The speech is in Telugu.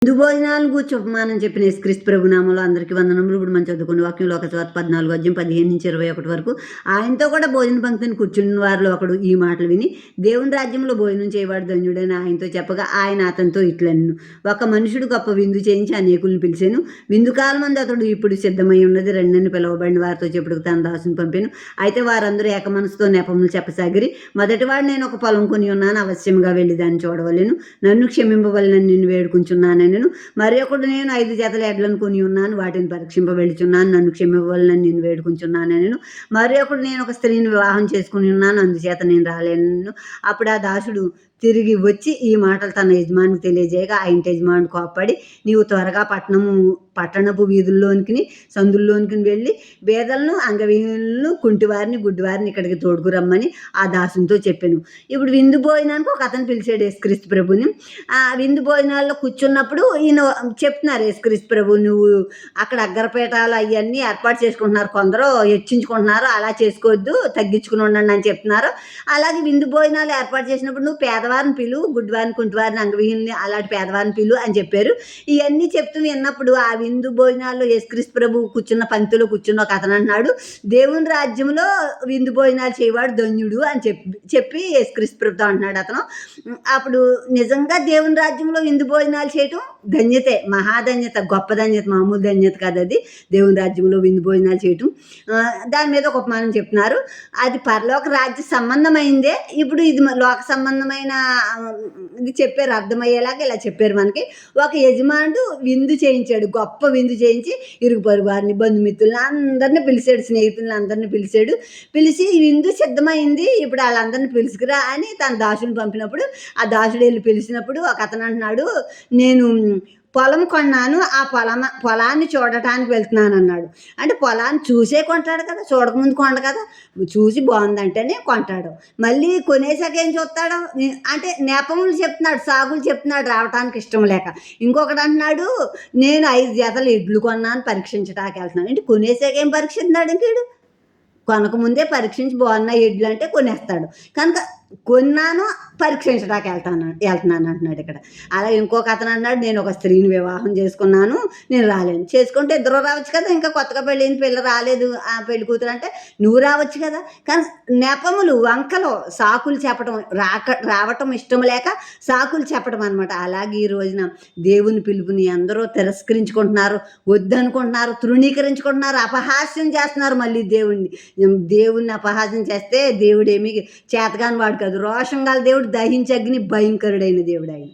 విందు భోజనాలను గూర్చి ఉపమానం చెప్పిన యేసుక్రీస్తు ప్రభునామంలో అందరికీ వందనములు. ఇప్పుడు మనం చదువుకున్న వాక్యం లోకసువార్త 14:15-21 వరకు. ఆయనతో కూడా భోజన పంక్తిని కూర్చున్న వారిలో ఒకడు ఈ మాటలు విని దేవుని రాజ్యంలో భోజనం చేయవాడు ధన్యుడని ఆయనతో చెప్పగా ఆయన అతనితో ఇట్లనెను, ఒక మనుషుడు గొప్ప విందు చేయించి అనేకులను పిలిచాను. విందు కాలమందు అతడు ఇప్పుడు సిద్ధమై ఉన్నది, రెండని పిలువబడిన వారితో చెప్పుడుకు తన దాసుని పంపాను. అయితే వారందరూ ఏక మనసుతో నెపములు చెప్పసాగిరి. మొదటివాడు, నేను ఒక పొలం కొని ఉన్నాను, అవశ్యంగా వెళ్ళి దాన్ని చూడవలెను, నన్ను క్షమింపవలెనని నిన్ను వేడుకుంటున్నాను. మరి ఒకడు, నేను 5 జతల ఎడ్లను కొని ఉన్నాను, వాటిని పరీక్షింప వెళుచున్నాను, నన్ను క్షమింపవలెనని నేను వేడుకుంటున్నాను. మరి ఒకడు, నేను ఒక స్త్రీని వివాహం చేసుకుని ఉన్నాను, అందుచేత నేను రాలేను. అప్పుడు ఆ దాసుడు తిరిగి వచ్చి ఈ మాటలు తన యజమానికి తెలియజేయగా ఆ ఇంటి యజమానుడు కోప్పడి, నీవు త్వరగా పట్టణపు వీధుల్లోనికి సందుల్లోనికి వెళ్ళి బేదలను, అంగవిహీనులను, కుంటివారిని, గుడ్డివారిని ఇక్కడికి తోడుకురమ్మని ఆ దాసునితో చెప్పాను. ఇప్పుడు విందు భోజనానికి ఒక అతను పిలిచాడు యేసుక్రీస్తు ప్రభుని. ఆ విందు భోజనాల్లో కూర్చున్నప్పుడు ఈయన చెప్తున్నారు, యేసుక్రీస్తు ప్రభు, నువ్వు అక్కడ అగ్గరపీఠాలు అవన్నీ ఏర్పాటు చేసుకుంటున్నారు, కొందరు హెచ్చించుకుంటున్నారు, అలా చేసుకోవద్దు, తగ్గించుకుని ఉండండి అని చెప్తున్నారు. అలాగే విందు భోజనాలు ఏర్పాటు చేసినప్పుడు నువ్వు పేదవారిని పిలు, గుడ్డివారిని, కుంటివారిని, అంగవిహీనుని, అలాంటి పేదవారిని పిలు అని చెప్పారు. ఇవన్నీ చెప్తూ విన్నప్పుడు ఆ విందు భోజనాల్లో యేసుక్రీస్తు ప్రభు కూర్చున్న పంక్తిలో కూర్చున్న ఒక అతను అన్నాడు, దేవుని రాజ్యంలో విందు భోజనాలు చేయవాడు ధన్యుడు అని చెప్పి యేసుక్రీస్తు ప్రభుతో అంటున్నాడు అతను. అప్పుడు నిజంగా దేవుని రాజ్యంలో విందు భోజనాలు చేయటం ధన్యతే, మహాధన్యత, గొప్ప ధన్యత, మామూలు ధన్యత కాదు అది. దేవుని రాజ్యంలో విందు భోజనాలు చేయటం దాని మీద ఒక ఉపమానం చెప్తున్నారు. అది పరలోక రాజ్య సంబంధమైందే. ఇప్పుడు ఇది లోక సంబంధమైన ఇది చెప్పారు, అర్థమయ్యేలాగా ఇలా చెప్పారు మనకి. ఒక యజమానుడు విందు చేయించాడు, గొప్ప విందు చేయించి ఇరుగు పొరుగు వారిని, బంధుమిత్రులను అందరినీ పిలిచాడు, స్నేహితులను అందరినీ పిలిచి విందు సిద్ధమైంది, ఇప్పుడు వాళ్ళందరినీ పిలుచుకురా అని తన దాసుని పంపినప్పుడు ఆ దాసుడు వెళ్ళి పిలిచినప్పుడు ఒక అతను అంటున్నాడు, నేను పొలం కొన్నాను, ఆ పొలాన్ని చూడటానికి వెళ్తున్నాను అన్నాడు. అంటే పొలాన్ని చూసే కొంటాడు కదా, చూడకముందు కొండ కదా, చూసి బాగుందంటేనే కొంటాడు. మళ్ళీ కొనేసాక ఏం చూస్తాడు అంటే నెపములు చెప్తున్నాడు, సాగులు చెప్తున్నాడు రావటానికి ఇష్టం లేక. ఇంకొకటి అంటున్నాడు, నేను 5 జతలు ఎడ్లు కొన్నాను, పరీక్షించడానికి వెళ్తున్నాను. అంటే కొనేసాక ఏం పరీక్షిస్తున్నాడు ఇంకేడు? కొనకముందే పరీక్షించి బాగున్న ఎడ్లు అంటే కొనేస్తాడు. కనుక కొన్నాను, పరీక్షించడానికి వెళ్తున్నాను అంటున్నాడు ఇక్కడ. అలా ఇంకొక అతను అన్నాడు, నేను ఒక స్త్రీని వివాహం చేసుకున్నాను, నేను రాలేను. చేసుకుంటే ఇద్దరు రావచ్చు కదా, ఇంకా కొత్తగా పెళ్ళిన పిల్ల రాలేదు, ఆ పెళ్లి కూతురు అంటే నువ్వు రావచ్చు కదా. కానీ నెపములు, వంకలు, సాకులు చెప్పడం, రావటం ఇష్టం లేక సాకులు చెప్పడం అనమాట. అలాగే ఈ రోజున దేవుని పిలుపుని అందరూ తిరస్కరించుకుంటున్నారు, వద్దనుకుంటున్నారు, తృణీకరించుకుంటున్నారు, అపహాస్యం చేస్తున్నారు. మళ్ళీ దేవుణ్ణి అపహాస్యం చేస్తే దేవుడేమి చేతగాని వాడు కాదు, రోషం గల దేవుడు, దహించే అగ్ని, భయంకరుడైన దేవుడు ఆయన.